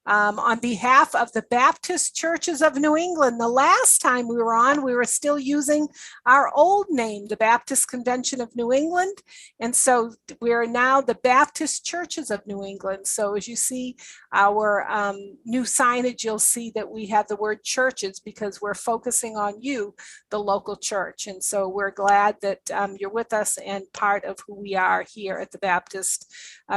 on behalf of the Baptist Churches of New England. The last time we were on, we were still using our old name, the Baptist Convention of New England. And so we're now the Baptist Churches of New England. So as you see our new signage, you'll see that we have the word churches because we're focusing on you, the local church. And so we're glad that you're with us and part of who we are here at the Baptist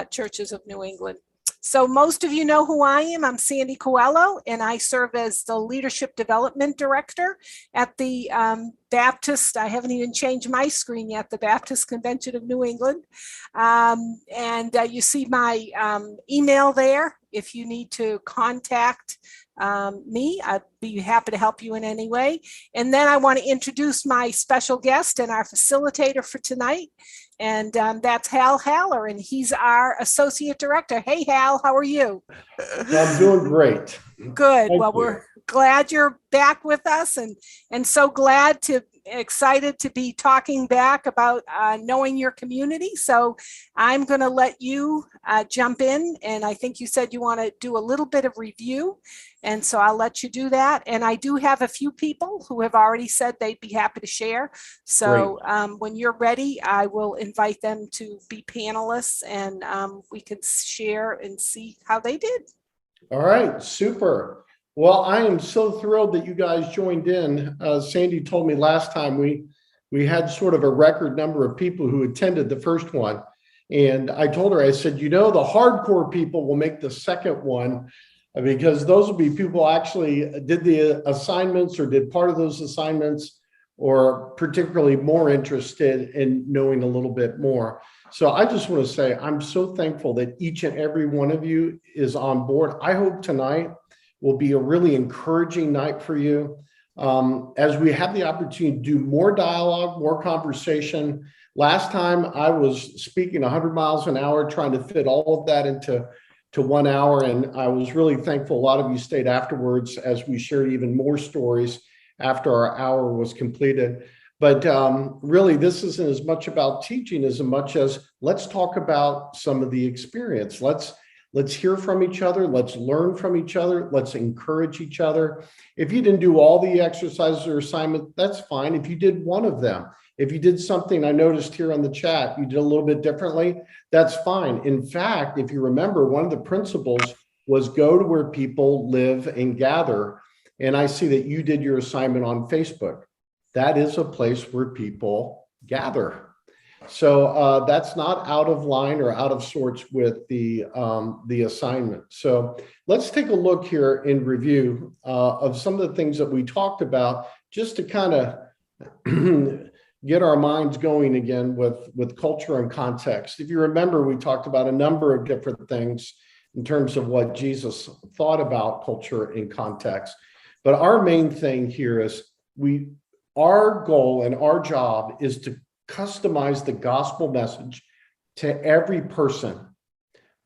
Churches of New England. So most of you know who I am. I'm Sandy Coelho, and I serve as the Leadership Development Director at the Baptist, I haven't even changed my screen yet, the Baptist Convention of New England. You see my email there. If you need to contact me, I'd be happy to help you in any way. And then I want to introduce my special guest and our facilitator for tonight. And that's Hal Haller, and he's our Associate Director. Hey, Hal, how are you? I'm doing great. Good. Well, we're glad you're back with us, and so excited to be talking back about knowing your community. So I'm going to let you jump in, and I think you said you want to do a little bit of review, and so I'll let you do that. And I do have a few people who have already said they'd be happy to share. So when you're ready, I will invite them to be panelists, and we can share and see how they did. All right, super. Well, I am so thrilled that you guys joined in. Sandy told me last time we had sort of a record number of people who attended the first one. And I told her, I said, the hardcore people will make the second one because those will be people who actually did the assignments or did part of those assignments or particularly more interested in knowing a little bit more. So I just want to say, I'm so thankful that each and every one of you is on board. I hope tonight will be a really encouraging night for you as we have the opportunity to do more dialogue, more conversation. Last time I was speaking 100 miles an hour, trying to fit all of that into 1 hour. And I was really thankful a lot of you stayed afterwards as we shared even more stories after our hour was completed. But really, this isn't as much about teaching as much as let's talk about some of the experience. Let's hear from each other. Let's learn from each other. Let's encourage each other. If you didn't do all the exercises or assignments, that's fine. If you did one of them, if you did something I noticed here on the chat, you did a little bit differently, that's fine. In fact, if you remember, one of the principles was go to where people live and gather. And I see that you did your assignment on Facebook. That is a place where people gather. So that's not out of line or out of sorts with the assignment. So let's take a look here in review of some of the things that we talked about, just to kind of get our minds going again with culture and context. If you remember, we talked about a number of different things in terms of what Jesus thought about culture and context. But our main thing here is our goal and our job is to customize the gospel message to every person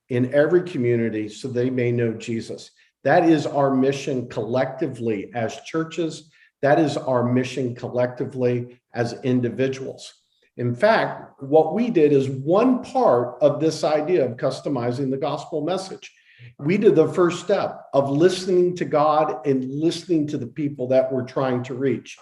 in every community so they may know Jesus. That is our mission collectively as churches. That is our mission collectively as individuals. In fact, what we did is one part of this idea of customizing the gospel message. We did the first step of listening to God and listening to the people that we're trying to reach.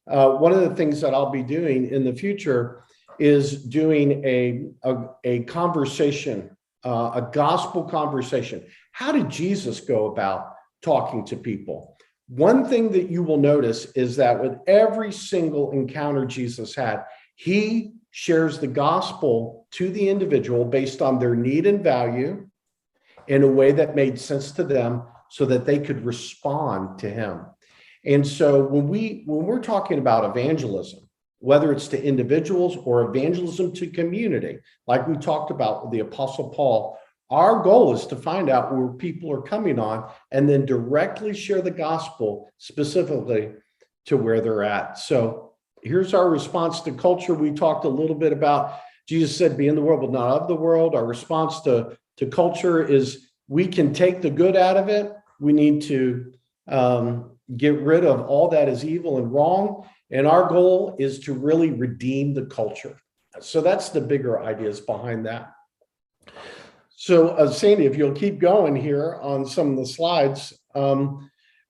One of the things that I'll be doing in the future is doing a conversation, a gospel conversation. How did Jesus go about talking to people? One thing that you will notice is that with every single encounter Jesus had, he shares the gospel to the individual based on their need and value in a way that made sense to them so that they could respond to him. And so when we're talking about evangelism, whether it's to individuals or evangelism to community, like we talked about with the Apostle Paul, our goal is to find out where people are coming on and then directly share the gospel specifically to where they're at. So here's our response to culture. We talked a little bit about, Jesus said, be in the world, but not of the world. Our response to culture is we can take the good out of it. We need to get rid of all that is evil and wrong. And our goal is to really redeem the culture. So that's the bigger ideas behind that. So, Sandy, if you'll keep going here on some of the slides,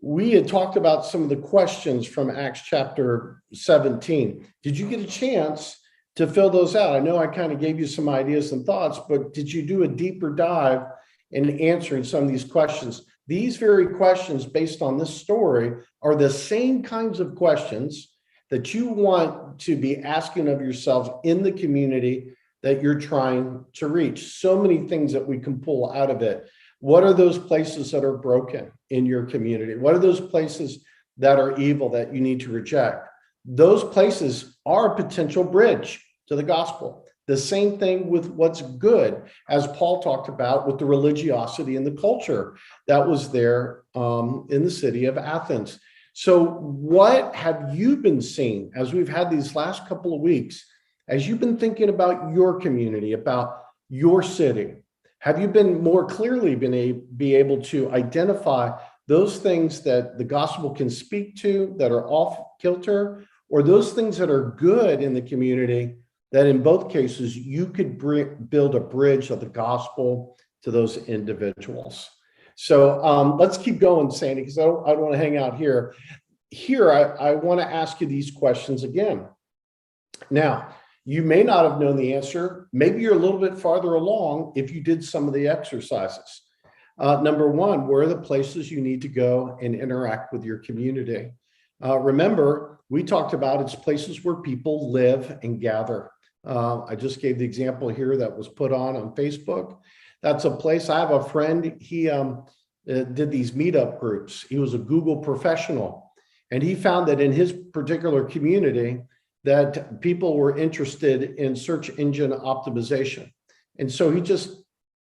we had talked about some of the questions from Acts chapter 17. Did you get a chance to fill those out? I know I kind of gave you some ideas and thoughts, but did you do a deeper dive in answering some of these questions? These very questions based on this story are the same kinds of questions that you want to be asking of yourselves in the community that you're trying to reach. So many things that we can pull out of it. What are those places that are broken in your community? What are those places that are evil that you need to reject? Those places are a potential bridge to the gospel. The same thing with what's good, as Paul talked about with the religiosity and the culture that was there in the city of Athens. So what have you been seeing as we've had these last couple of weeks, as you've been thinking about your community, about your city? Have you been more clearly be able to identify those things that the gospel can speak to that are off kilter, or those things that are good in the community that in both cases you could build a bridge of the gospel to those individuals? So let's keep going, Sandy, because I don't want to hang out here. I want to ask you these questions again. Now, you may not have known the answer. Maybe you're a little bit farther along if you did some of the exercises. Number one, where are the places you need to go and interact with your community? Remember, we talked about it's places where people live and gather. I just gave the example here that was put on Facebook. That's a place. I have a friend, he did these meetup groups. He was a Google professional, and he found that in his particular community that people were interested in search engine optimization. And so he just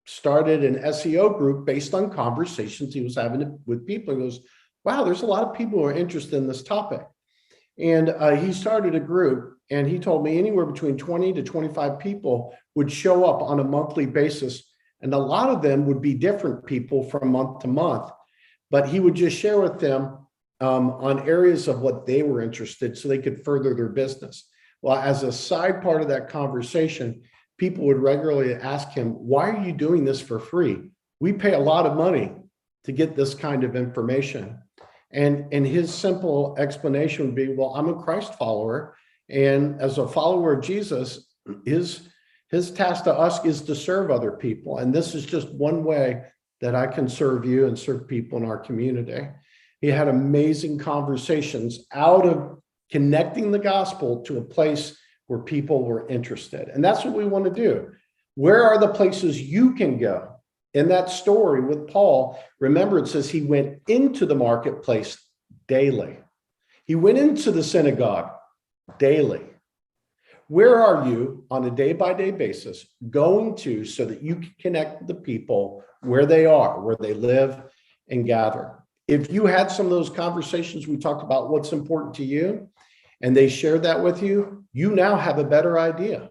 started an SEO group based on conversations he was having with people. He goes, wow, there's a lot of people who are interested in this topic. And he started a group, and he told me anywhere between 20 to 25 people would show up on a monthly basis. And a lot of them would be different people from month to month, but he would just share with them on areas of what they were interested so they could further their business. Well, as a side part of that conversation, people would regularly ask him, why are you doing this for free? We pay a lot of money to get this kind of information. And his simple explanation would be, well, I'm a Christ follower. And as a follower of Jesus, his task to us is to serve other people. And this is just one way that I can serve you and serve people in our community. He had amazing conversations out of connecting the gospel to a place where people were interested. And that's what we want to do. Where are the places you can go? In that story with Paul, remember it says he went into the marketplace daily. He went into the synagogue daily. Where are you on a day-by-day basis going to so that you can connect with the people where they are, where they live and gather? If you had some of those conversations, we talked about what's important to you, and they shared that with you, you now have a better idea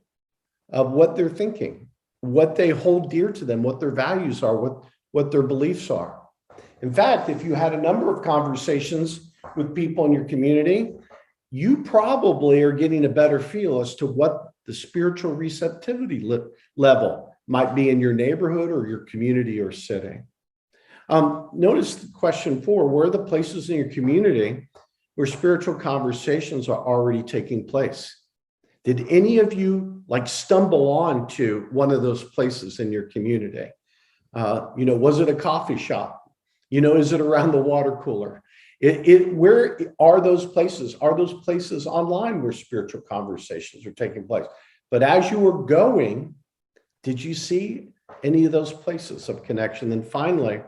of what they're thinking, what they hold dear to them, what their values are, what their beliefs are. In fact, if you had a number of conversations with people in your community, you probably are getting a better feel as to what the spiritual receptivity level might be in your neighborhood or your community or city. Notice question 4, where are the places in your community where spiritual conversations are already taking place? Did any of you stumble on to one of those places in your community? Was it a coffee shop? Is it around the water cooler? Where are those places? Are those places online where spiritual conversations are taking place? But as you were going, did you see any of those places of connection? Then finally,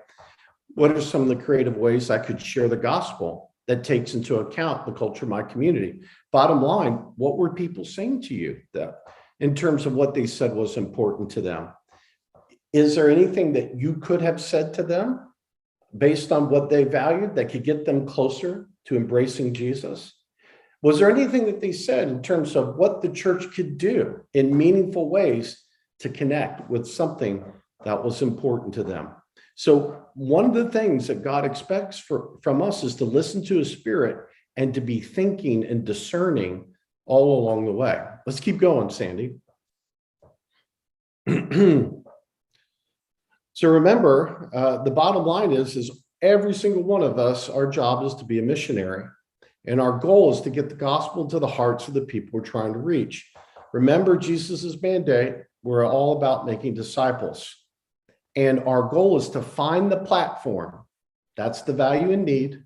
what are some of the creative ways I could share the gospel that takes into account the culture of my community? Bottom line, what were people saying to you that in terms of what they said was important to them? Is there anything that you could have said to them based on what they valued that could get them closer to embracing Jesus? Was there anything that they said in terms of what the church could do in meaningful ways to connect with something that was important to them? So one of the things that God expects from us is to listen to his spirit and to be thinking and discerning all along the way. Let's keep going, Sandy. So remember, the bottom line is every single one of us, our job is to be a missionary. And our goal is to get the gospel to the hearts of the people we're trying to reach. Remember Jesus's mandate, we're all about making disciples. And our goal is to find the platform, that's the value and need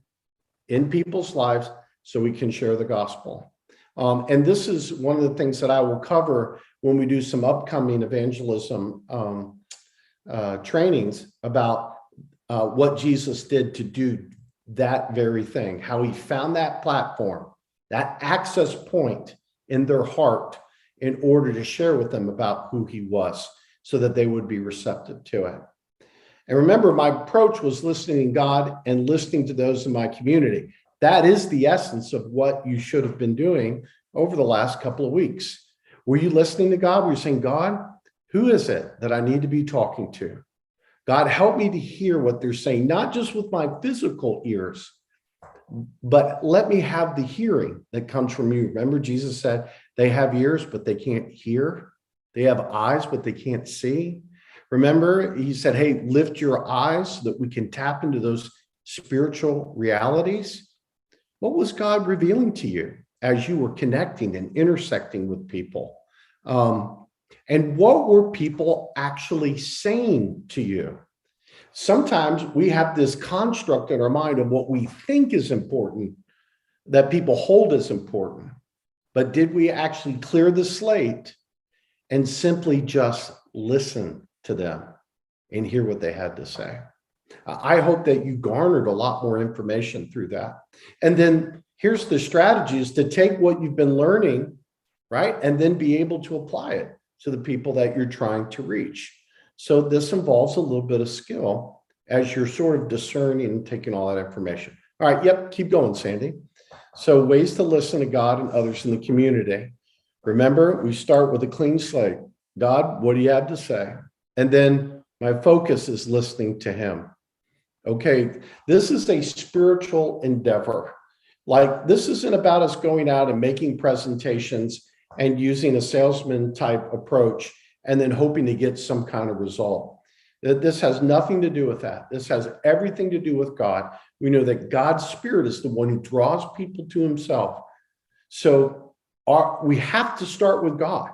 in people's lives, so we can share the gospel. And this is one of the things that I will cover when we do some upcoming evangelism trainings about what Jesus did to do that very thing, how he found that platform, that access point in their heart in order to share with them about who he was so that they would be receptive to it. And remember, my approach was listening to God and listening to those in my community. That is the essence of what you should have been doing over the last couple of weeks. Were you listening to God? Were you saying, God, who is it that I need to be talking to? God, help me to hear what they're saying, not just with my physical ears, but let me have the hearing that comes from you. Remember, Jesus said they have ears, but they can't hear. They have eyes, but they can't see. Remember, he said, hey, lift your eyes so that we can tap into those spiritual realities. What was God revealing to you as you were connecting and intersecting with people? And what were people actually saying to you? Sometimes we have this construct in our mind of what we think is important, that people hold as important. But did we actually clear the slate and simply just listen to them and hear what they had to say? I hope that you garnered a lot more information through that. And then here's the strategy, is to take what you've been learning, right? And then be able to apply it to the people that you're trying to reach. So this involves a little bit of skill as you're sort of discerning and taking all that information. All right, yep, keep going, Sandy. So ways to listen to God and others in the community. Remember, we start with a clean slate. God, what do you have to say? And then my focus is listening to him. Okay, this is a spiritual endeavor. Like, this isn't about us going out and making presentations and using a salesman type approach and then hoping to get some kind of result. This has nothing to do with that. This has everything to do with God. We know that God's Spirit is the one who draws people to himself. So we have to start with God.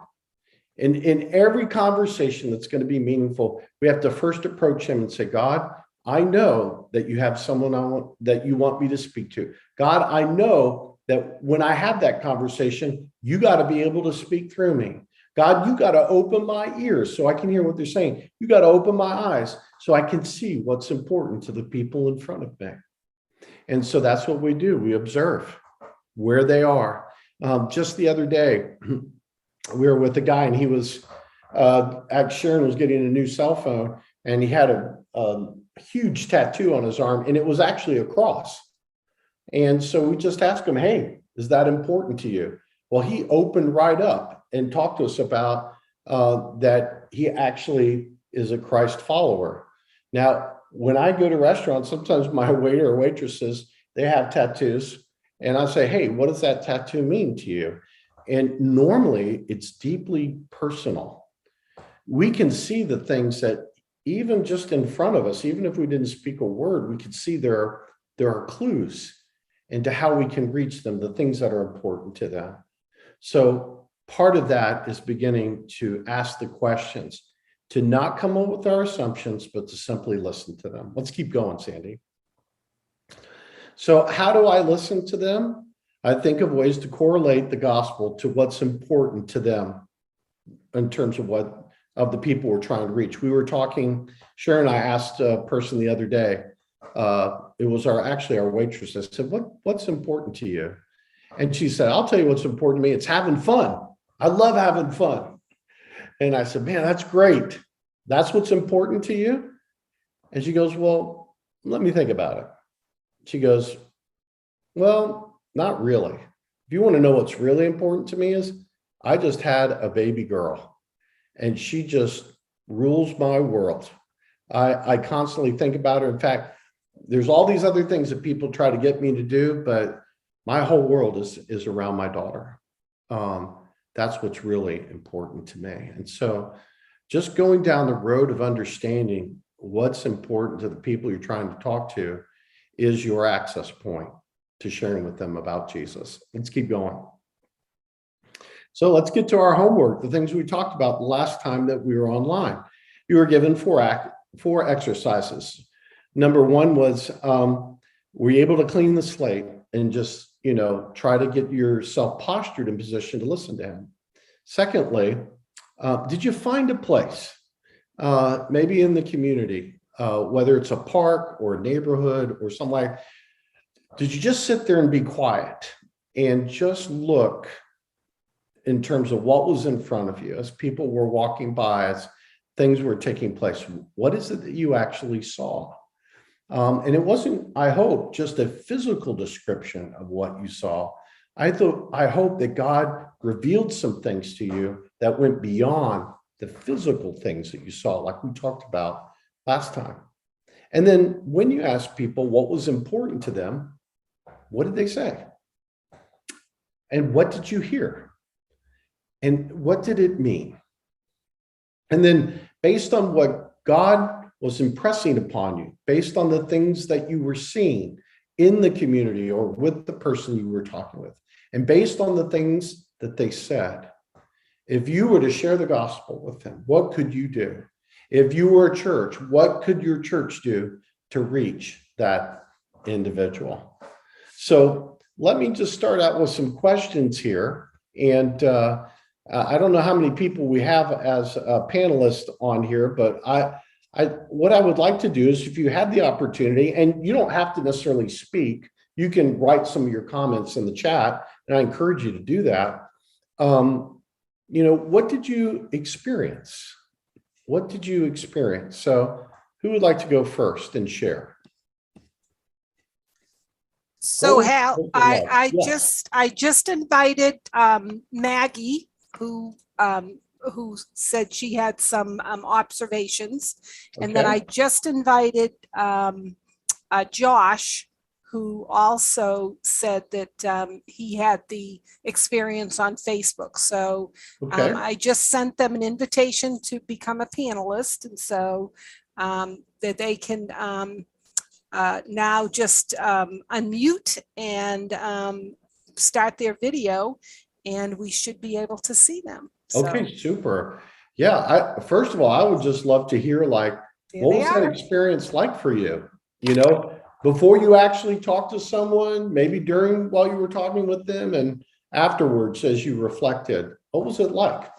In every conversation that's going to be meaningful, we have to first approach him and say, God, I know that you have someone that you want me to speak to. God, I know that when I have that conversation, you got to be able to speak through me. God, you got to open my ears so I can hear what they're saying. You got to open my eyes so I can see what's important to the people in front of me. And so that's what we do. We observe where they are. Just the other day, we were with a guy, and he was, Sharon was getting a new cell phone, and he had a huge tattoo on his arm, and it was actually a cross. And so we just asked him, hey, is that important to you? Well, he opened right up and talked to us about that he actually is a Christ follower. Now, when I go to restaurants, sometimes my waiter or waitresses, they have tattoos, and I say, hey, what does that tattoo mean to you? And normally it's deeply personal. We can see the things that even just in front of us, even if we didn't speak a word, we could see there are clues into how we can reach them, the things that are important to them. So part of that is beginning to ask the questions, to not come up with our assumptions, but to simply listen to them. Let's keep going, Sandy. So how do I listen to them? I think of ways to correlate the gospel to what's important to them in terms of the people we're trying to reach. We were talking, Sharon and I asked a person the other day, it was our waitress. I said, what's important to you? And she said, I'll tell you what's important to me. It's having fun. I love having fun. And I said, man, that's great. That's what's important to you? And she goes, well, let me think about it. She goes, well, not really. If you want to know what's really important to me is I just had a baby girl, and she just rules my world. I constantly think about her. In fact, there's all these other things that people try to get me to do, but my whole world is around my daughter. That's what's really important to me. And so just going down the road of understanding what's important to the people you're trying to talk to is your access point to sharing with them about Jesus. Let's keep going. So let's get to our homework, the things we talked about the last time that we were online. You were given four exercises. Number one was, were you able to clean the slate and just, try to get yourself postured in position to listen to him? Secondly, did you find a place, maybe in the community, whether it's a park or a neighborhood or something like, did you just sit there and be quiet and just look in terms of what was in front of you as people were walking by, as things were taking place? What is it that you actually saw? And it wasn't, I hope, just a physical description of what you saw. I hope that God revealed some things to you that went beyond the physical things that you saw, like we talked about last time. And then when you ask people what was important to them, what did they say? And what did you hear? And what did it mean? And then based on what God was impressing upon you, based on the things that you were seeing in the community or with the person you were talking with, and based on the things that they said, if you were to share the gospel with them, what could you do? If you were a church, what could your church do to reach that individual? So let me just start out with some questions here. And I don't know how many people we have as panelists on here, but what I would like to do is, if you have the opportunity, and you don't have to necessarily speak, you can write some of your comments in the chat, and I encourage you to do that. What did you experience? What did you experience? So who would like to go first and share? So Hal, I Yes. just invited Maggie, who said she had some observations, and then I just invited Josh, who also said that he had the experience on Facebook. So I just sent them an invitation to become a panelist, and so that they can now just unmute and start their video, and we should be able to see them. So, okay, super. Yeah, first of all, I would just love to hear, like, what was that experience like for you? Before you actually talked to someone, maybe while you were talking with them, and afterwards as you reflected, what was it like?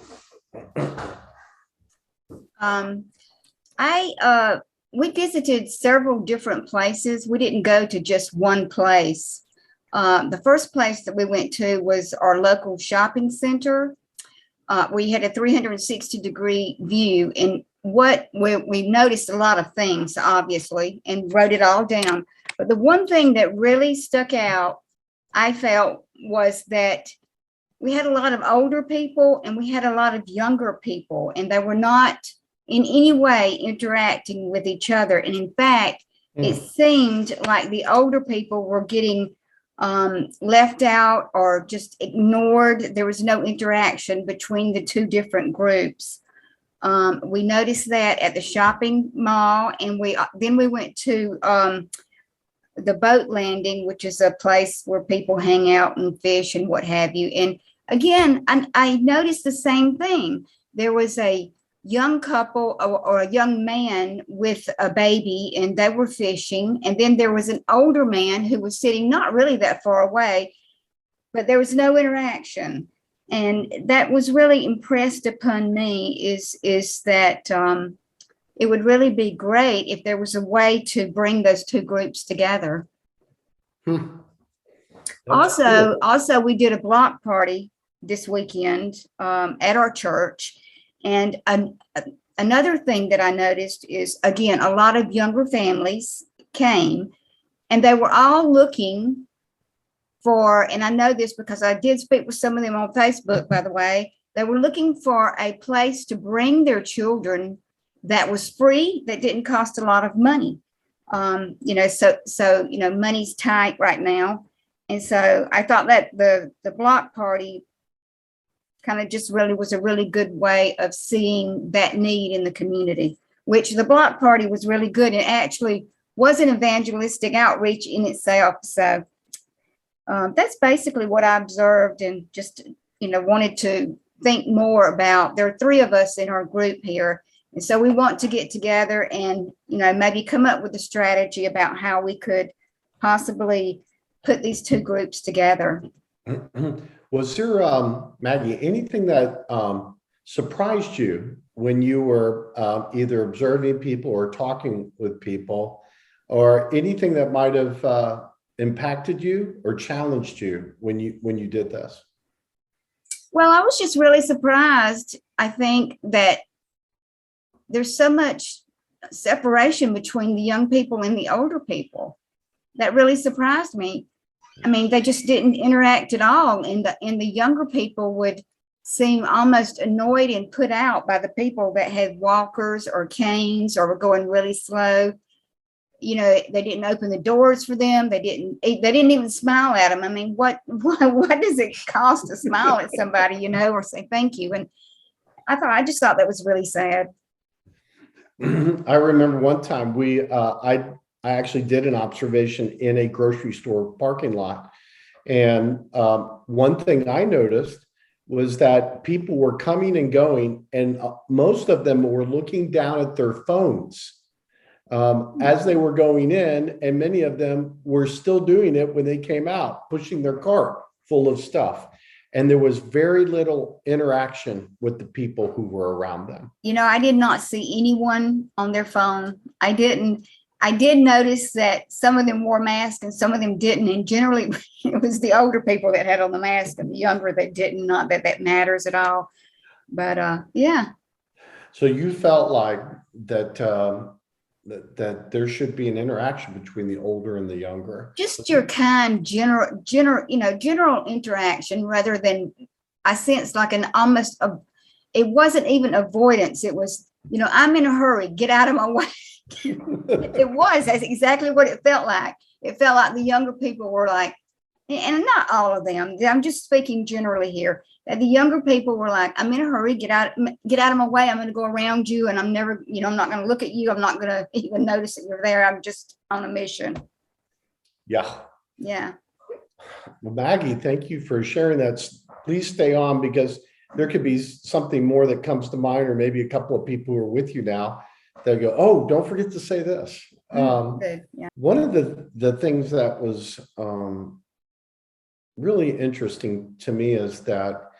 We visited several different places. We didn't go to just one place. The first place that we went to was our local shopping center. We had a 360-degree view, and we noticed a lot of things, obviously, and wrote it all down. But the one thing that really stuck out, I felt, was that we had a lot of older people and we had a lot of younger people, and they were not in any way interacting with each other. And in fact, it seemed like the older people were getting left out or just ignored. There was no interaction between the two different groups. We noticed that at the shopping mall, and then we went to the boat landing, which is a place where people hang out and fish and what have you. And again, I noticed the same thing. There was a young couple or a young man with a baby, and they were fishing. And then there was an older man who was sitting not really that far away, but there was no interaction. And that was really impressed upon me, is that it would really be great if there was a way to bring those two groups together. Also, we did a block party this weekend at our church. And another thing that I noticed is, again, a lot of younger families came, and they were all looking for, and I know this because I did speak with some of them on Facebook, by the way, they were looking for a place to bring their children that was free, that didn't cost a lot of money. So money's tight right now. And so I thought that the block party kind of just really was a really good way of seeing that need in the community. which the block party was really good. It actually was an evangelistic outreach in itself. So that's basically what I observed, and just, wanted to think more about. There are 3 of us in our group here. And so we want to get together and, maybe come up with a strategy about how we could possibly put these 2 groups together. Was there, Maggie, anything that surprised you when you were either observing people or talking with people, or anything that might have impacted you or challenged you when you did this? Well, I was just really surprised. I think that there's so much separation between the young people and the older people. That really surprised me. I mean, they just didn't interact at all. And the younger people would seem almost annoyed and put out by the people that had walkers or canes or were going really slow. They didn't open the doors for them. They didn't even smile at them. I mean, what does it cost to smile at somebody, or say thank you? And I just thought that was really sad. I remember one time I actually did an observation in a grocery store parking lot. And one thing I noticed was that people were coming and going, and most of them were looking down at their phones as they were going in, and many of them were still doing it when they came out, pushing their cart full of stuff. And there was very little interaction with the people who were around them. I did not see anyone on their phone. I did notice that some of them wore masks and some of them didn't. And generally it was the older people that had on the mask and the younger that didn't. Not that that matters at all. But yeah. So you felt like that there should be an interaction between the older and the younger. Just your kind, general interaction, rather than, I sensed like it wasn't even avoidance. It was, I'm in a hurry, get out of my way. That's exactly what it felt like. It felt like the younger people were like, and not all of them, I'm just speaking generally here, that the younger people were like, I'm in a hurry, get out of my way. I'm going to go around you, and I'm never, I'm not going to look at you. I'm not going to even notice that you're there. I'm just on a mission. Yeah. Yeah. Well, Maggie, thank you for sharing that. Please stay on, because there could be something more that comes to mind, or maybe a couple of people who are with you now that go, oh, don't forget to say this. Good. Yeah. One of the things that was really interesting to me is that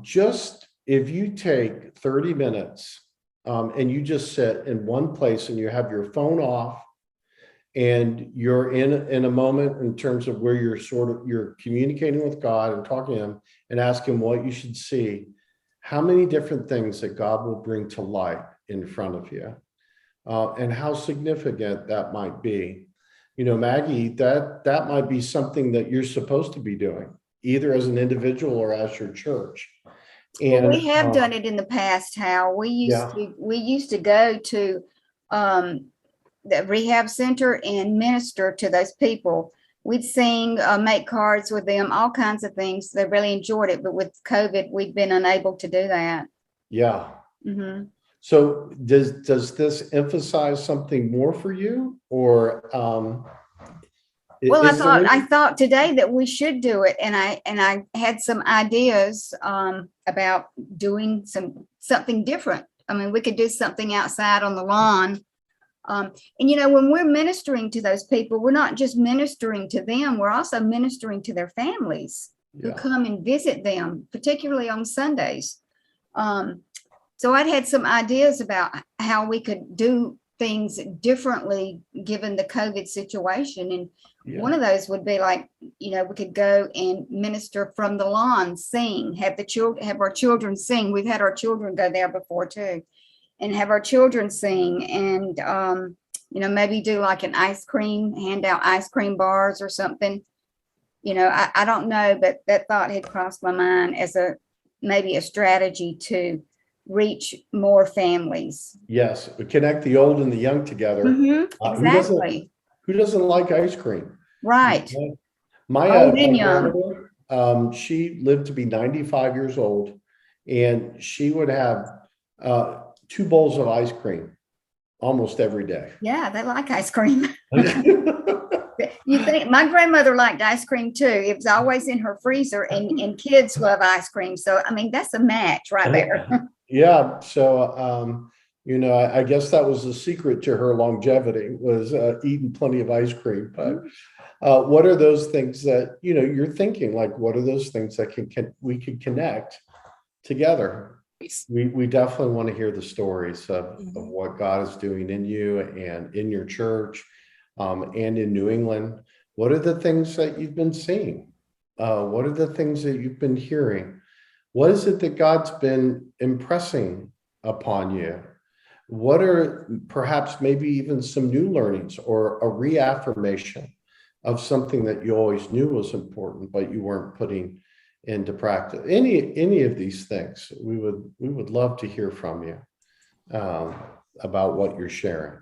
just if you take 30 minutes and you just sit in one place and you have your phone off and you're in a moment in terms of where you're communicating with God and talking to him and ask him what you should see, how many different things that God will bring to light in front of you, and how significant that might be. Maggie, that might be something that you're supposed to be doing, either as an individual or as your church. And we have done it in the past, Hal. We used to go to the rehab center and minister to those people. We'd sing, make cards with them, all kinds of things. They really enjoyed it. But with COVID, we've been unable to do that. Yeah. Mm-hmm. So does this emphasize something more for you, or? Well, I thought today that we should do it, and I had some ideas about doing something different. I mean, we could do something outside on the lawn. And when we're ministering to those people, we're not just ministering to them, we're also ministering to their families who come and visit them, particularly on Sundays. So I'd had some ideas about how we could do things differently given the COVID situation. And one of those would be like, we could go and minister from the lawn, sing, have our children sing. We've had our children go there before too, and have our children sing, and maybe do like hand out ice cream bars or something. I don't know, but that thought had crossed my mind as maybe a strategy to reach more families. Yes, we connect the old and the young together. Mm-hmm, exactly. Who doesn't like ice cream? Right. My grandmother, she lived to be 95 years old, and she would have 2 bowls of ice cream almost every day. Yeah, they like ice cream. You think my grandmother liked ice cream too. It was always in her freezer, and kids love ice cream. So, I mean, that's a match right there. Yeah. So, I guess that was the secret to her longevity, was eating plenty of ice cream. But what are those things that, you're thinking, like, what are those things that we can connect together? We definitely want to hear the stories of what God is doing in you and in your church, and in New England. What are the things that you've been seeing? What are the things that you've been hearing? What is it that God's been impressing upon you? What are perhaps maybe even some new learnings or a reaffirmation of something that you always knew was important, but you weren't putting into practice? Any of these things, we would love to hear from you about what you're sharing.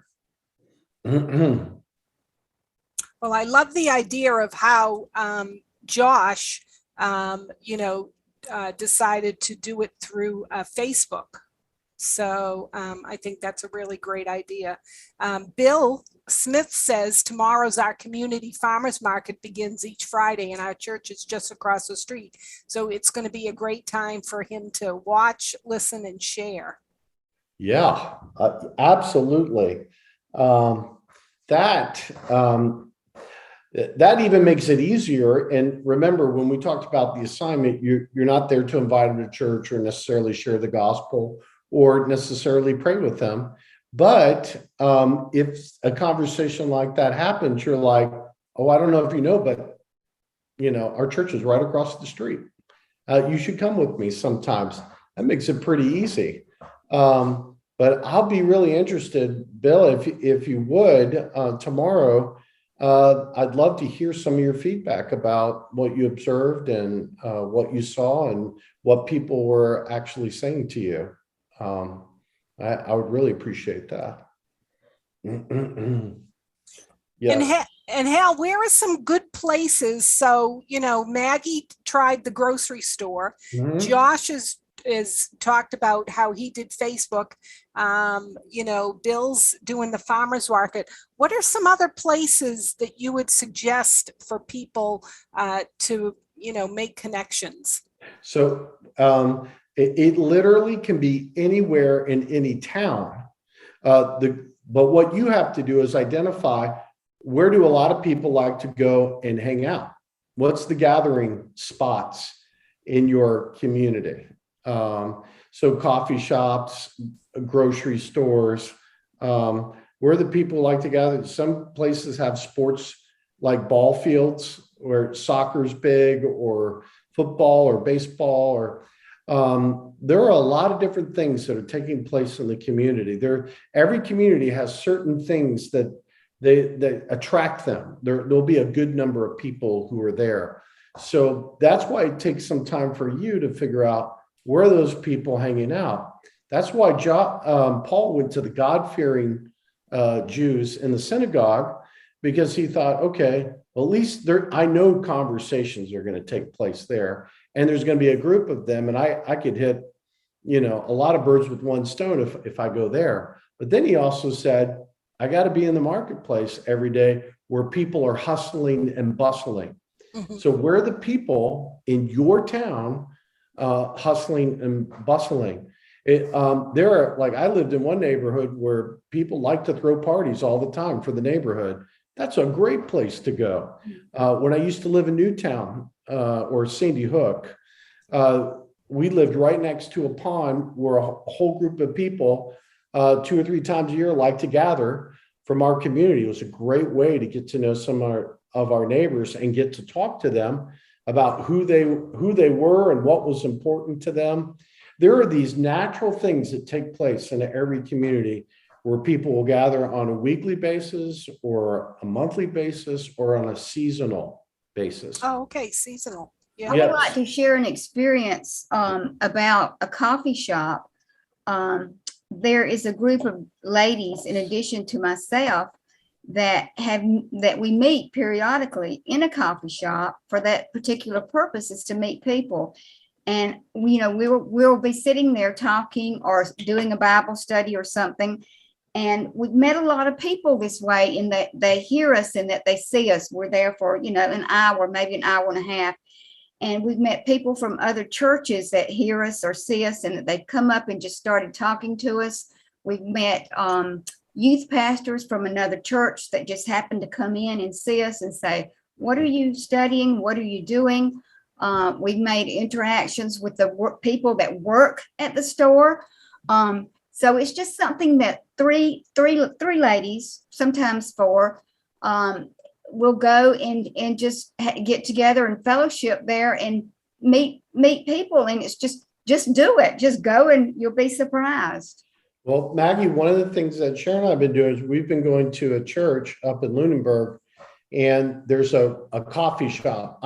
Well, I love the idea of how Josh, decided to do it through Facebook. So I think that's a really great idea. Bill Smith says tomorrow's our community farmers market begins each Friday, and our church is just across the street. So it's going to be a great time for him to watch, listen, and share. Yeah, absolutely. That even makes it easier. And remember, when we talked about the assignment, you're not there to invite them to church or necessarily share the gospel or necessarily pray with them. But if a conversation like that happens, you're like, oh, I don't know if you know, but our church is right across the street. You should come with me sometimes. That makes it pretty easy. But I'll be really interested, Bill, if you would, tomorrow, I'd love to hear some of your feedback about what you observed and what you saw and what people were actually saying to you. I would really appreciate that. Yes. And Hal, where are some good places? So, Maggie tried the grocery store. Josh is talked about how he did Facebook. Bill's doing the farmers market. What are some other places that you would suggest for people to make connections? So it literally can be anywhere in any town. But what you have to do is identify, where do a lot of people like to go and hang out? What's the gathering spots in your community? So coffee shops, grocery stores, where the people like to gather. Some places have sports like ball fields where soccer's big, or football or baseball, or there are a lot of different things that are taking place in the community. Every community has certain things that they attract them. There'll be a good number of people who are there. So that's why it takes some time for you to figure out, where are those people hanging out? That's why Paul went to the God-fearing Jews in the synagogue, because he thought, okay, well, at least I know conversations are going to take place there, and there's going to be a group of them, and I could hit, a lot of birds with one stone if I go there. But then he also said, I got to be in the marketplace every day where people are hustling and bustling. Mm-hmm. So where are the people in your town hustling and bustling? There are, like, I lived in one neighborhood where people like to throw parties all the time for the neighborhood. That's a great place to go. When I used to live in Newtown or Sandy Hook, we lived right next to a pond where a whole group of people 2 or 3 times a year like to gather from our community. It was a great way to get to know some of our neighbors and get to talk to them about who they were and what was important to them. There are these natural things that take place in every community where people will gather on a weekly basis or a monthly basis or on a seasonal basis. Oh, okay. Seasonal. Yeah. I would like to share an experience about a coffee shop. There is a group of ladies, in addition to myself, that we meet periodically in a coffee shop for that particular purpose, is to meet people. And, you know, we'll be sitting there talking or doing a Bible study or something. And we've met a lot of people this way, in that they hear us and that they see us. We're there for, you know, an hour, maybe an hour and a half. And we've met people from other churches that hear us or see us, and that they've come up and just started talking to us. We've met youth pastors from another church that just happened to come in and see us and say, what are you studying? What are you doing? We've made interactions with the people that work at the store. So it's just something that three ladies, sometimes four, will go and just get together and fellowship there and meet people. And it's just do it. Just go and you'll be surprised. Well, Maggie, one of the things that Sharon and I have been doing is we've been going to a church up in Lunenburg, and there's a coffee shop.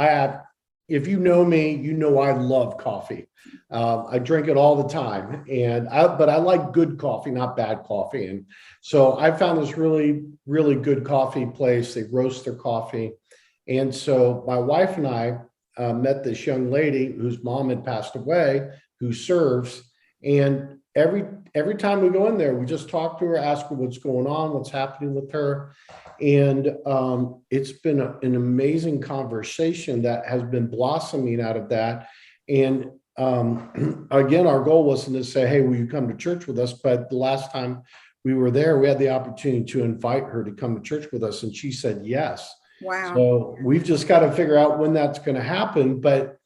If you know me, you know I love coffee. I drink it all the time, but I like good coffee, not bad coffee. And so I found this really, really good coffee place. They roast their coffee. And so my wife and I met this young lady whose mom had passed away, who serves. And every time we go in there, we just talk to her, ask her what's going on, what's happening with her. And it's been an amazing conversation that has been blossoming out of that. And again, our goal wasn't to say, hey, will you come to church with us? But the last time we were there, we had the opportunity to invite her to come to church with us. And she said yes. Wow. So we've just got to figure out when that's going to happen. But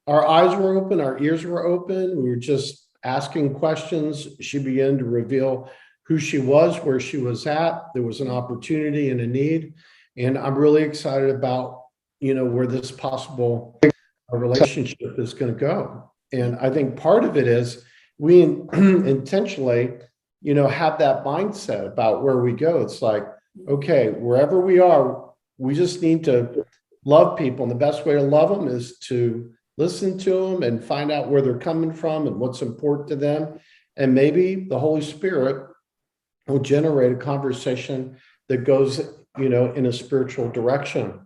our eyes were open, our ears were open. We were just asking questions. She began to reveal who she was, where she was at. There was an opportunity and a need. And I'm really excited about, where this possible relationship is going to go. And I think part of it is we intentionally, have that mindset about where we go. It's like, okay, wherever we are, we just need to love people. And the best way to love them is to listen to them and find out where they're coming from and what's important to them. And maybe the Holy Spirit will generate a conversation that goes, in a spiritual direction.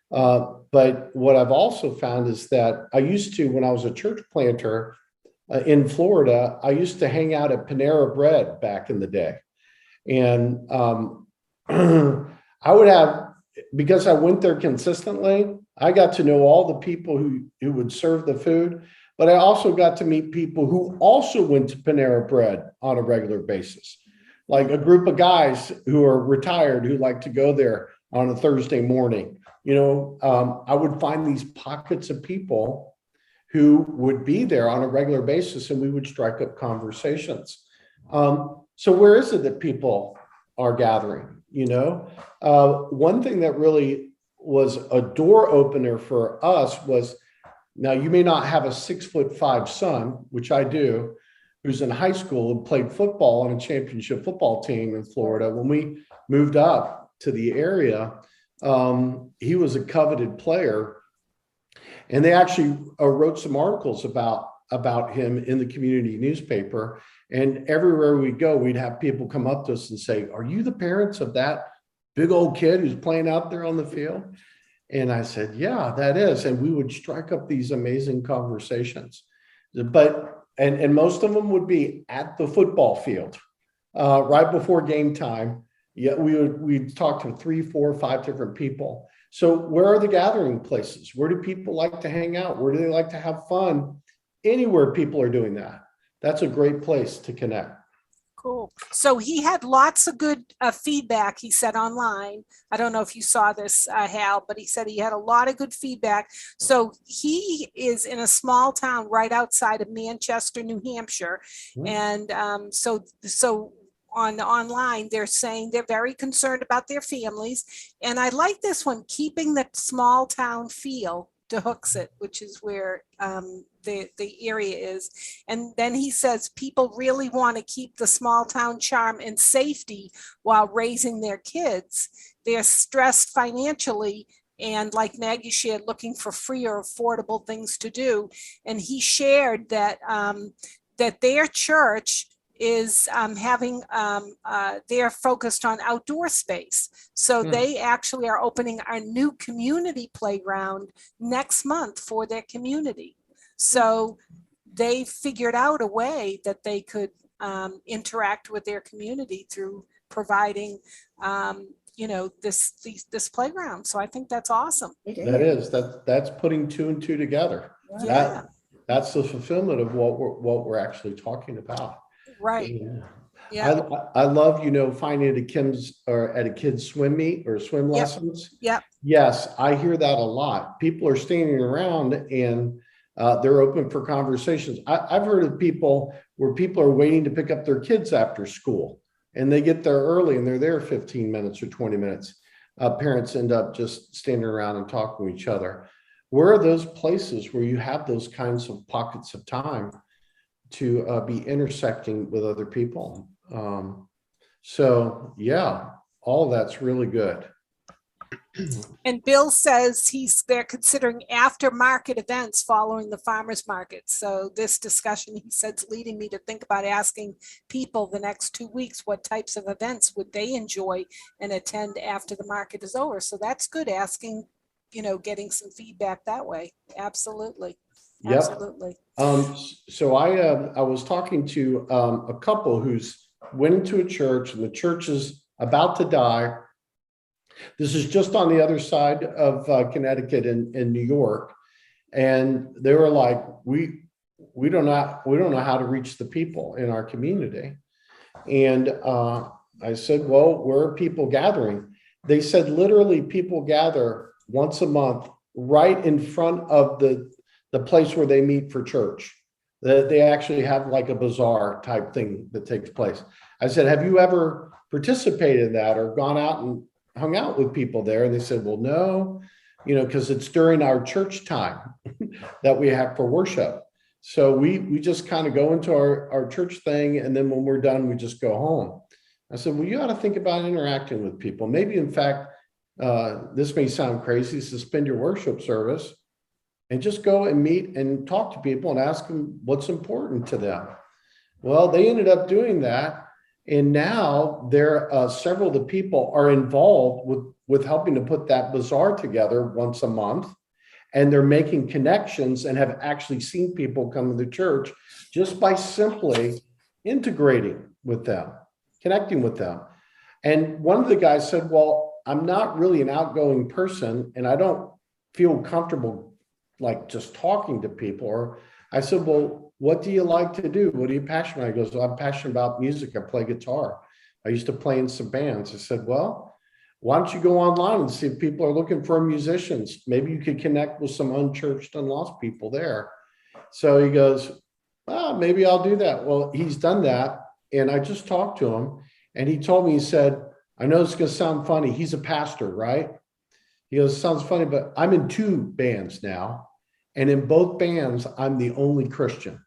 But what I've also found is that I used to, when I was a church planter in Florida, I used to hang out at Panera Bread back in the day. And I would have, because I went there consistently, I got to know all the people who would serve the food, but I also got to meet people who also went to Panera Bread on a regular basis. Like a group of guys who are retired who like to go there on a Thursday morning. I would find these pockets of people who would be there on a regular basis, and we would strike up conversations. So where is it that people are gathering? One thing that really was a door opener for us was, now you may not have a 6'5" son, which I do, who's in high school and played football on a championship football team in Florida. When we moved up to the area, he was a coveted player, and they actually wrote some articles about him in the community newspaper. And everywhere we go, we'd have people come up to us and say, are you the parents of that big old kid who's playing out there on the field? And I said, yeah, that is. And we would strike up these amazing conversations. And most of them would be at the football field, right before game time. Yeah, we'd talk to 3, 4, 5 different people. So where are the gathering places? Where do people like to hang out? Where do they like to have fun? Anywhere people are doing that. That's a great place to connect. Cool. So he had lots of good feedback, he said online. I don't know if you saw this, Hal, but he said he had a lot of good feedback. So he is in a small town right outside of Manchester, New Hampshire. Mm-hmm. And so on online, they're saying they're very concerned about their families. And I like this one, keeping the small town feel to Hooksett, which is where the area is. And then he says people really want to keep the small town charm and safety while raising their kids. They're stressed financially, and like Maggie shared, looking for free or affordable things to do. And he shared that that their church is they're focused on outdoor space. So they actually are opening our new community playground next month for their community. So they figured out a way that they could interact with their community through providing, this playground. So I think that's awesome. That's putting two and two together. Yeah. That's the fulfillment of what we're actually talking about. Right. Yeah. Yeah. I love, finding at a kid's swim meet or swim lessons. Yep. Yes, I hear that a lot. People are standing around and they're open for conversations. I've heard of people where people are waiting to pick up their kids after school and they get there early and they're there 15 minutes or 20 minutes. Parents end up just standing around and talking to each other. Where are those places where you have those kinds of pockets of time to be intersecting with other people? So yeah, all of that's really good. And Bill says they're considering after-market events following the farmers market. So this discussion, he said, is leading me to think about asking people the next 2 weeks, what types of events would they enjoy and attend after the market is over? So that's good, asking, getting some feedback that way. Absolutely. Yep. Absolutely. So I was talking to a couple who's went into a church and the church is about to die. This is just on the other side of Connecticut in New York. And they were like, we don't know how to reach the people in our community. And I said, well, where are people gathering? They said, literally people gather once a month right in front of the place where they meet for church. They actually have like a bazaar type thing that takes place. I said, have you ever participated in that or gone out and hung out with people there? And they said, well, no, because it's during our church time that we have for worship. So we just kind of go into our church thing. And then when we're done, we just go home. I said, well, you ought to think about interacting with people. Maybe, in fact, this may sound crazy, suspend your worship service and just go and meet and talk to people and ask them what's important to them. Well, they ended up doing that. And now several of the people are involved with helping to put that bazaar together once a month. And they're making connections and have actually seen people come to the church just by simply integrating with them, connecting with them. And one of the guys said, well, I'm not really an outgoing person and I don't feel comfortable like just talking to people. Or I said, well, what do you like to do? What are you passionate about? He goes, well, I'm passionate about music. I play guitar. I used to play in some bands. I said, well, why don't you go online and see if people are looking for musicians? Maybe you could connect with some unchurched and lost people there. So he goes, well, maybe I'll do that. Well, he's done that. And I just talked to him and he told me, he said, I know it's going to sound funny. He's a pastor, right? He goes, sounds funny, but I'm in 2 bands now. And in both bands, I'm the only Christian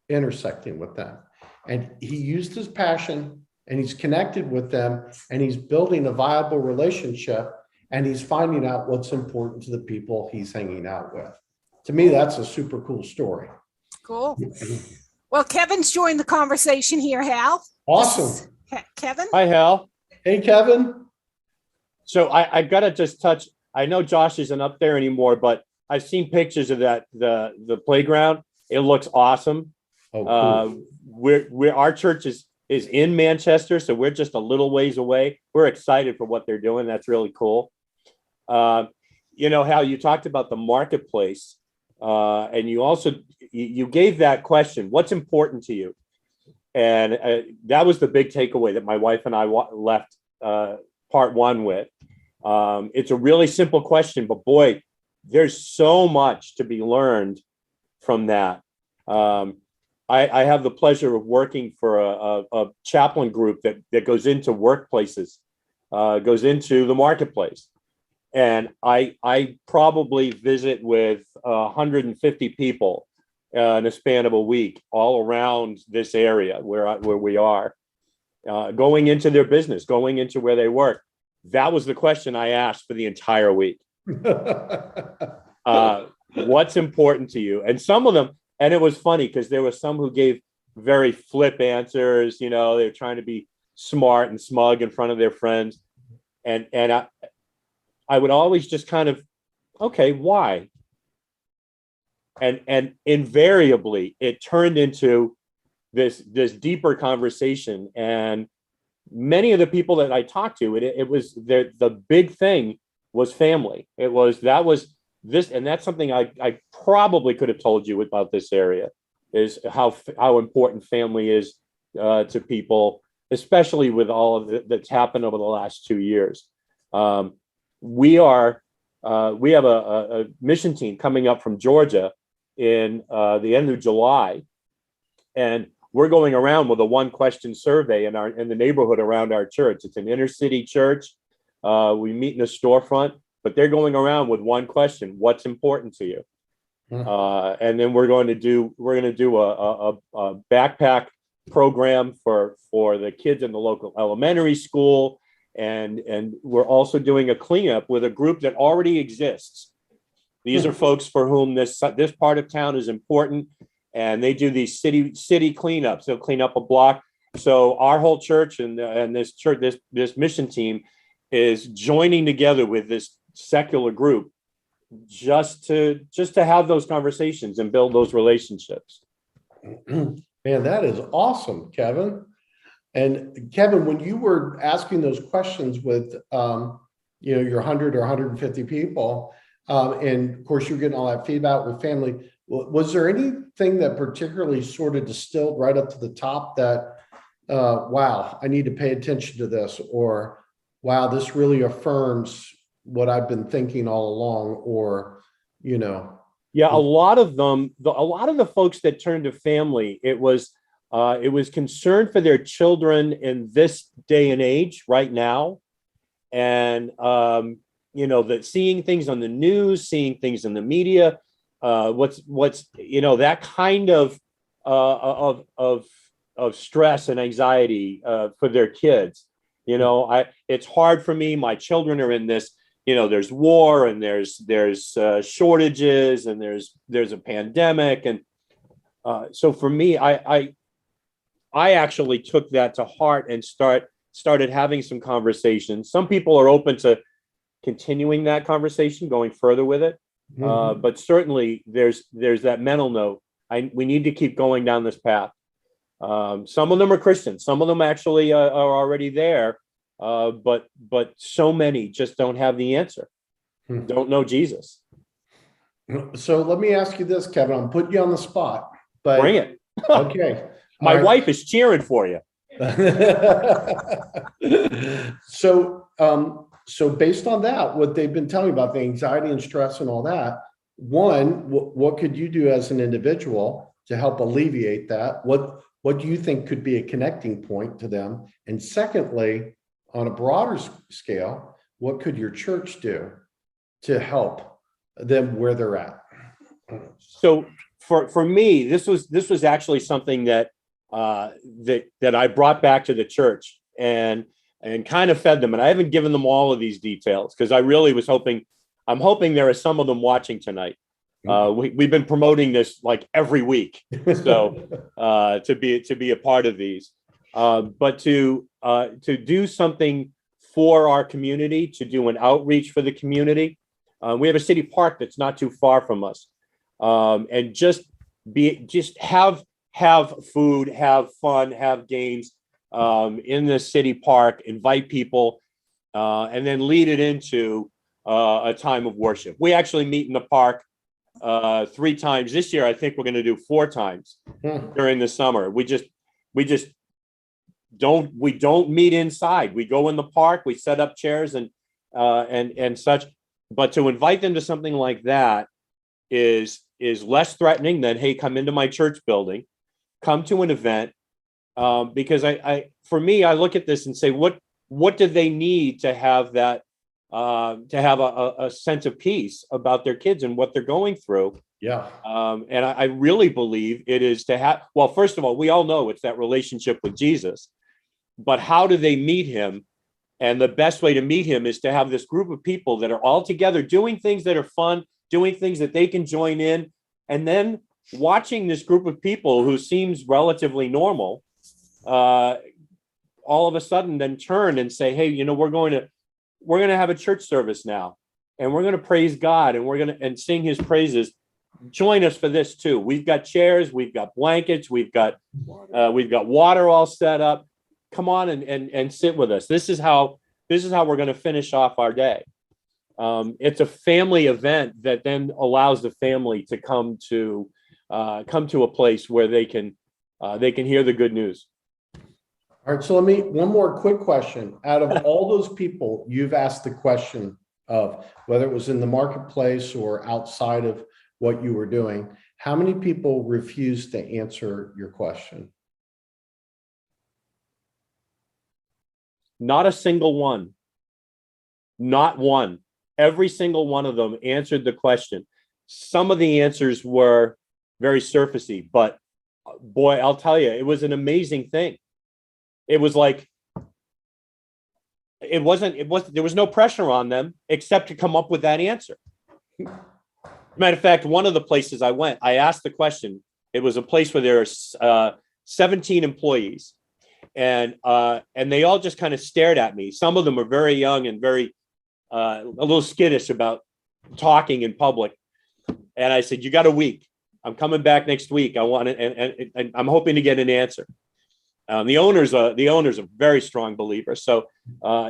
intersecting with them. And he used his passion and he's connected with them and he's building a viable relationship and he's finding out what's important to the people he's hanging out with. To me, that's a super cool story. Cool. Well, Kevin's joined the conversation here, Hal. Awesome. Kevin? Hi, Hal. Hey, Kevin. So I got to just touch, I know Josh isn't up there anymore, but I've seen pictures of the playground. It looks awesome. Oh, cool. Our church is in Manchester, so we're just a little ways away. We're excited for what they're doing. That's really cool. Hal, you talked about the marketplace, and you also you gave that question, what's important to you? And that was the big takeaway that my wife and I left part 1 with. It's a really simple question, but boy, there's so much to be learned from that. I have the pleasure of working for a chaplain group that goes into workplaces, goes into the marketplace. And I probably visit with 150 people in a span of a week all around this area where we are, going into their business, going into where they work. That was the question I asked for the entire week. What's important to you? And some of them, and it was funny because there were some who gave very flip answers. They're trying to be smart and smug in front of their friends. And I would always just kind of, okay, why? and invariably it turned into this deeper conversation. And many of the people that I talked to, it was the big thing was family. That was this, and that's something I probably could have told you about this area, is how important family is to people, especially with all of that's happened over the last 2 years. We have a mission team coming up from Georgia in the end of July, and we're going around with a 1-question survey in the neighborhood around our church. It's an inner city church. We meet in a storefront, but they're going around with 1 question: what's important to you? And then we're going to do a backpack program for the kids in the local elementary school, and we're also doing a cleanup with a group that already exists. These are folks for whom this part of town is important, and they do these city cleanups. They'll clean up a block. So our whole church and this mission team is joining together with this secular group just to have those conversations and build those relationships. Man, that is awesome, Kevin. And Kevin, when you were asking those questions with your 100 or 150 people, and of course you're getting all that feedback with family, was there anything that particularly sort of distilled right up to the top that wow, I need to pay attention to this, or wow, this really affirms what I've been thinking all along, or Yeah, a lot of the folks that turned to family, it was concern for their children in this day and age right now. And, that seeing things on the news, seeing things in the media, what's that kind of stress and anxiety for their kids. It's hard for me. My children are in this, there's war, and there's shortages, and there's a pandemic. And so for me, I actually took that to heart and started having some conversations. Some people are open to continuing that conversation, going further with it. But certainly there's that mental note. We need to keep going down this path. Some of them are Christians. Some of them actually are already there. But so many just don't have the answer. Don't know Jesus. So let me ask you this, Kevin. I'm putting you on the spot, but Bring it. Okay. My wife is cheering for you. So based on that, what they've been telling me about the anxiety and stress and all that, one, what could you do as an individual to help alleviate that? What do you think could be a connecting point to them? And secondly, on a broader scale, what could your church do to help them where they're at? So for me, this was actually something that I brought back to the church and kind of fed them. And I haven't given them all of these details because I really was I'm hoping there are some of them watching tonight. We've been promoting this like every week, so to be a part of these, but to do something for our community, to do an outreach for the community. We have a city park that's not too far from us, and just have food, have fun, have games in the city park. Invite people, and then lead it into a time of worship. We actually meet in the park 3 times this year. I think we're going to do 4 times during the summer. We don't meet inside. We go in the park, we set up chairs and such. But to invite them to something like that is less threatening than, hey, come into my church building, come to an event. Because for me, I look at this and say, what do they need to have that, to have a sense of peace about their kids and what they're going through? Yeah. And I really believe it is to have, well, first of all, we all know it's that relationship with Jesus, but how do they meet him? And the best way to meet him is to have this group of people that are all together doing things that are fun, doing things that they can join in, and then watching this group of people who seems relatively normal, all of a sudden then turn and say, hey, we're going to have a church service now, and we're going to praise God, and we're going to sing his praises. join us for this too. We've got chairs, we've got blankets, we've got water all set up. Come on and sit with us. This is how we're going to finish off our day. It's a family event that then allows the family to come to a place where they can hear the good news. All right, so one more quick question. Out of all those people you've asked the question of, whether it was in the marketplace or outside of what you were doing, how many people refused to answer your question? Not a single one. Not one. Every single one of them answered the question. Some of the answers were very surfacey, but boy, I'll tell you, it was an amazing thing. It was like, there was no pressure on them except to come up with that answer. Matter of fact, one of the places I went, I asked the question. It was a place where there are 17 employees, and they all just kind of stared at me. Some of them were very young and very a little skittish about talking in public. And I said, "You got a week. I'm coming back next week. I want it, and I'm hoping to get an answer." The owner's a very strong believer, so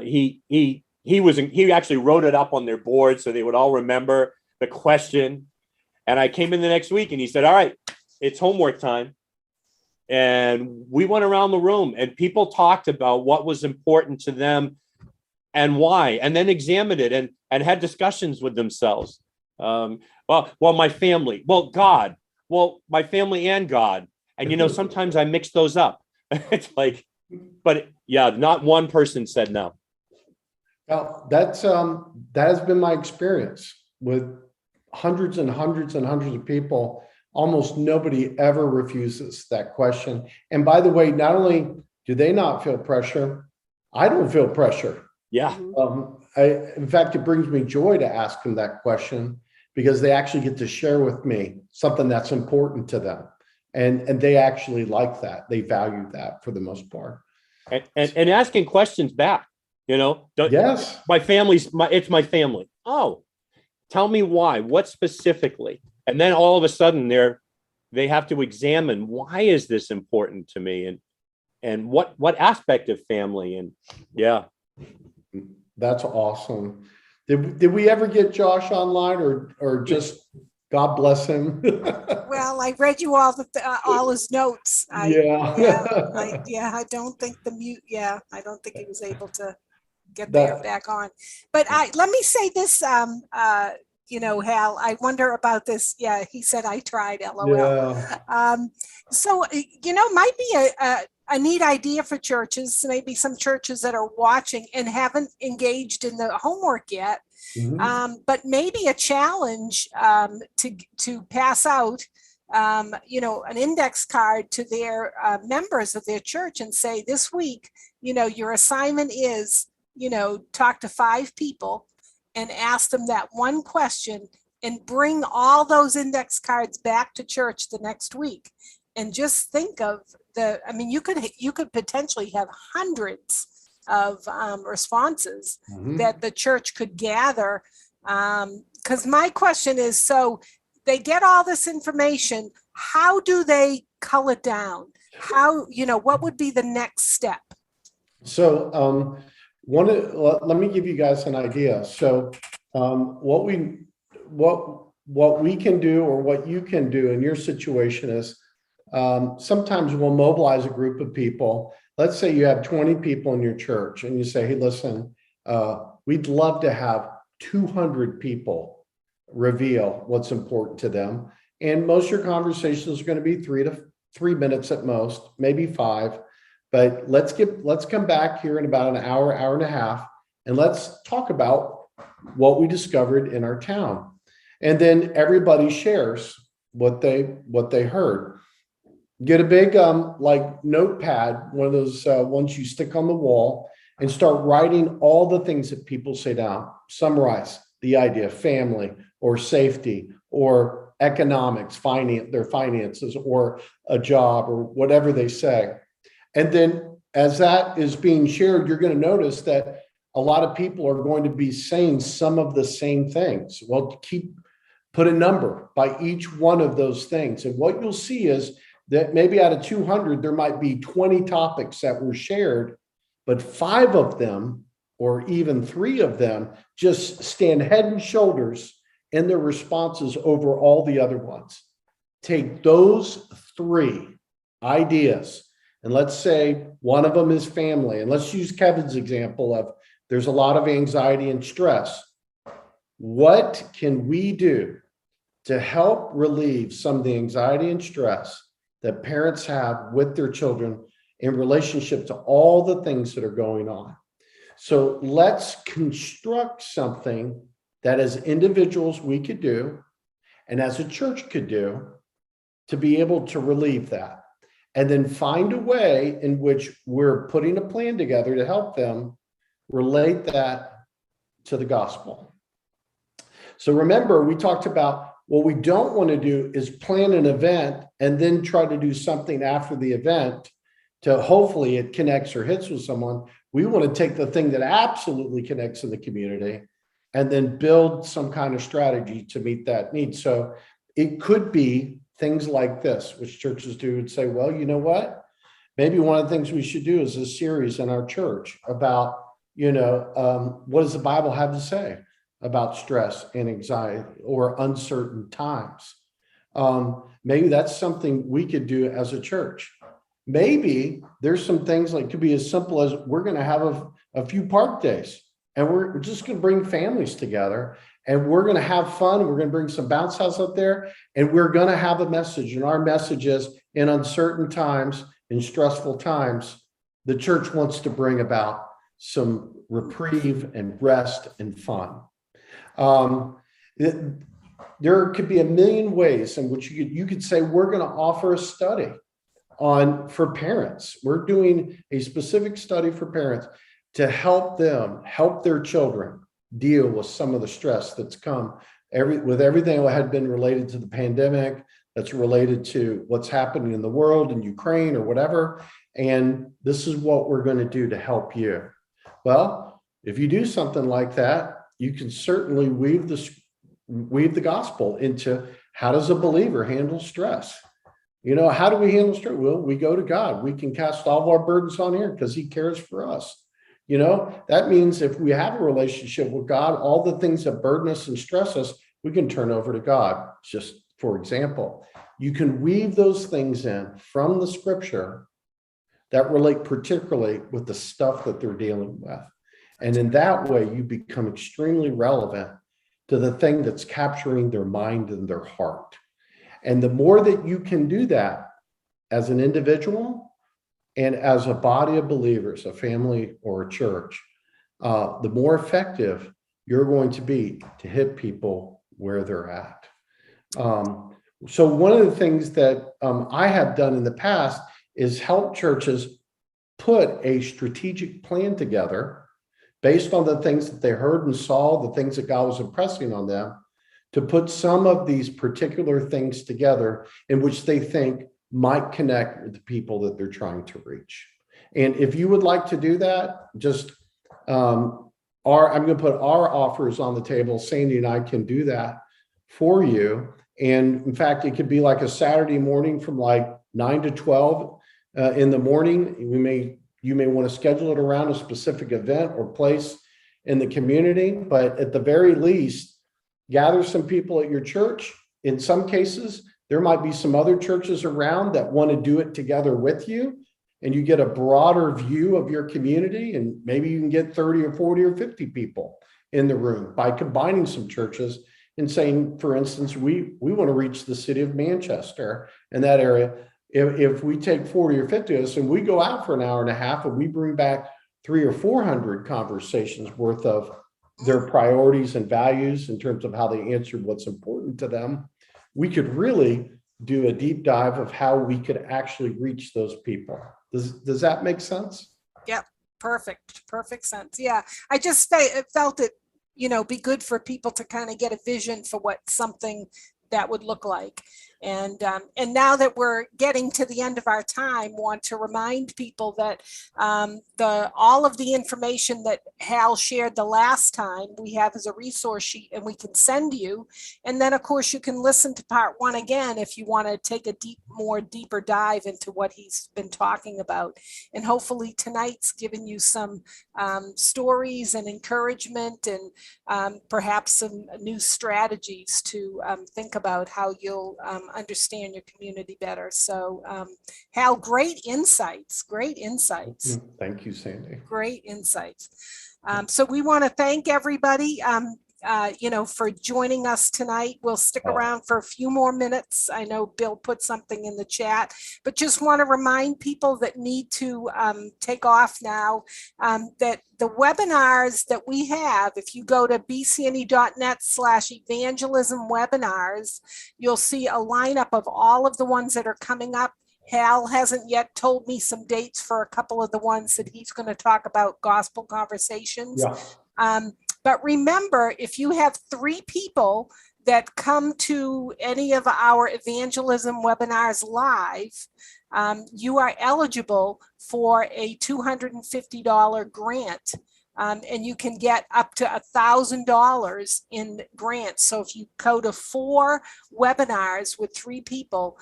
he actually wrote it up on their board so they would all remember the question. And I came in the next week and he said, "All right, it's homework time." And we went around the room and people talked about what was important to them and why, and then examined it and had discussions with themselves. Well, my family, God, my family and God. And, sometimes I mix those up. It's like, but yeah, not one person said no. Well, that has been my experience with hundreds and hundreds and hundreds of people. Almost nobody ever refuses that question. And by the way, not only do they not feel pressure, I don't feel pressure. Yeah. In fact, it brings me joy to ask them that question because they actually get to share with me something that's important to them. And they actually like that. They value that for the most part. And asking questions back, Yes. My family's it's my family. Oh, tell me why, what specifically? And then all of a sudden they have to examine, why is this important to me? And what aspect of family? And yeah. That's awesome. Did we ever get Josh online or just God bless him? Well, I read you all his notes. I don't think I don't think he was able to get back on. But let me say this, Hal, I wonder about this. Yeah, he said I tried, LOL. Yeah. So, might be a neat idea for churches, maybe some churches that are watching and haven't engaged in the homework yet. Mm-hmm. But maybe a challenge to pass out, an index card to their members of their church and say, this week, your assignment is, talk to 5 people and ask them that one question and bring all those index cards back to church the next week. And just think of you could potentially have hundreds of responses Mm-hmm. that the church could gather. Because my question is, so they get all this information, how do they cull it down? How, what would be the next step? So let me give you guys an idea. So what we can do, or what you can do in your situation is, sometimes we'll mobilize a group of people. Let's say you have 20 people in your church and you say, hey, listen, we'd love to have 200 people reveal what's important to them. And most of your conversations are going to be 3 minutes at most, maybe 5. But let's come back here in about an hour and a half, and let's talk about what we discovered in our town. And then everybody shares what they heard. Get a big notepad, one of those ones you stick on the wall, and start writing all the things that people say down. Summarize the idea: family, or safety, or economics, their finances, or a job, or whatever they say. And then as that is being shared, you're going to notice that a lot of people are going to be saying some of the same things. Well, keep put a number by each one of those things. And what you'll see is that maybe out of 200, there might be 20 topics that were shared, but 5 of them, or even 3 of them, just stand head and shoulders in their responses over all the other ones. Take those 3 ideas, and let's say one of them is family, and let's use Kevin's example of there's a lot of anxiety and stress. What can we do to help relieve some of the anxiety and stress that parents have with their children in relationship to all the things that are going on? So let's construct something that as individuals we could do, and as a church could do, to be able to relieve that. And then find a way in which we're putting a plan together to help them relate that to the gospel. So remember, we talked about what we don't want to do is plan an event and then try to do something after the event to hopefully it connects or hits with someone. We want to take the thing that absolutely connects in the community and then build some kind of strategy to meet that need. So it could be things like this, which churches do and say, well, you know what? Maybe one of the things we should do is a series in our church about, what does the Bible have to say about stress and anxiety or uncertain times? Maybe that's something we could do as a church. Maybe there's some things like could be as simple as we're going to have a few park days and we're just going to bring families together and we're going to have fun. We're going to bring some bounce house up there and we're going to have a message. And our message is in uncertain times, in stressful times, the church wants to bring about some reprieve and rest and fun. There could be a million ways in which you could say we're going to offer a study for parents. We're doing a specific study for parents to help them help their children deal with some of the stress that's come with everything that had been related to the pandemic, that's related to what's happening in the world in Ukraine or whatever. And this is what we're going to do to help you. Well, if you do something like that, you can certainly weave the gospel into how does a believer handle stress? How do we handle stress? Well, we go to God. We can cast all of our burdens on Him because He cares for us. That means if we have a relationship with God, all the things that burden us and stress us, we can turn over to God. Just for example, you can weave those things in from the scripture that relate particularly with the stuff that they're dealing with. And in that way, you become extremely relevant to the thing that's capturing their mind and their heart. And the more that you can do that as an individual and as a body of believers, a family or a church, the more effective you're going to be to hit people where they're at. So one of the things that I have done in the past is help churches put a strategic plan together based on the things that they heard and saw, the things that God was impressing on them, to put some of these particular things together in which they think might connect with the people that they're trying to reach. And if you would like to do that, just I'm going to put our offers on the table. Sandy and I can do that for you. And in fact, it could be like a Saturday morning from like 9 to 12 in the morning. You may want to schedule it around a specific event or place in the community, but at the very least, gather some people at your church. In some cases, there might be some other churches around that want to do it together with you, and you get a broader view of your community, and maybe you can get 30 or 40 or 50 people in the room by combining some churches and saying, for instance, we want to reach the city of Manchester and that area. If we take 40 or 50 of us and we go out for an hour and a half and we bring back 300 or 400 conversations worth of their priorities and values in terms of how they answered what's important to them, we could really do a deep dive of how we could actually reach those people. Does that make sense? Yep. Perfect sense. Yeah. I just felt it, be good for people to kind of get a vision for what something that would look like. And now that we're getting to the end of our time, want to remind people that all of the information that Hal shared the last time we have as a resource sheet, and we can send you. And then of course you can listen to part 1 again if you want to take a deeper dive into what he's been talking about. And hopefully tonight's given you some stories and encouragement, and perhaps some new strategies to think about how you'll understand your community better. So Hal, great insights, great insights. Thank you, Sandy. Great insights. So we want to thank everybody, for joining us tonight. We'll stick around for a few more minutes. I know Bill put something in the chat, but just want to remind people that need to take off now that the webinars that we have, if you go to bcne.net/evangelism webinars, you'll see a lineup of all of the ones that are coming up. Hal hasn't yet told me some dates for a couple of the ones that he's going to talk about, gospel conversations. Yeah. But remember, if you have 3 people that come to any of our evangelism webinars live, you are eligible for a $250 grant. And you can get up to $1,000 in grants. So if you go to 4 webinars with 3 people,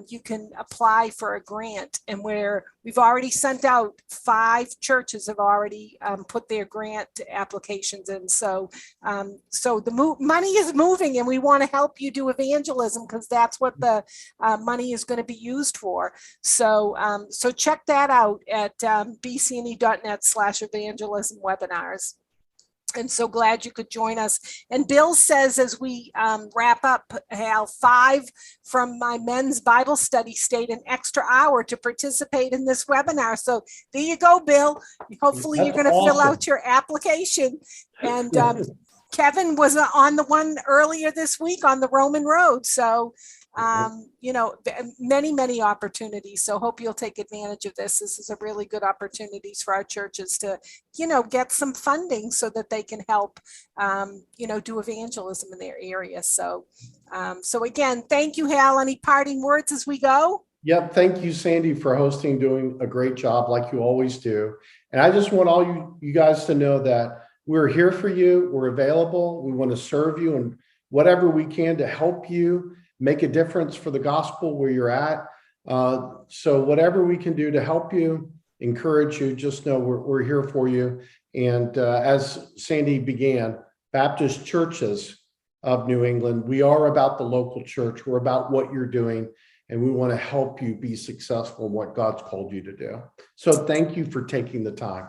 you can apply for a grant. And we've already sent out 5 churches have already put their grant applications in. So the money is moving, and we want to help you do evangelism because that's what the money is going to be used for. So check that out at bcne.net/evangelism webinars. And so glad you could join us. And Bill says, as we wrap up, Hal, 5 from my men's Bible study stayed an extra hour to participate in this webinar. So there you go, Bill. Hopefully you're going to fill out your application. And Kevin was on the one earlier this week on the Roman road. So many opportunities. So hope you'll take advantage of this. This is a really good opportunities for our churches to, get some funding so that they can help, do evangelism in their area. So again, thank you, Hal. Any parting words as we go? Yep. Thank you, Sandy, for hosting, doing a great job like you always do. And I just want all you guys to know that we're here for you. We're available. We want to serve you and whatever we can to help you make a difference for the gospel where you're at. So whatever we can do to help you, encourage you, just know we're here for you. And as Sandy began, Baptist churches of New England, we are about the local church. We're about what you're doing, and we want to help you be successful in what God's called you to do. So thank you for taking the time.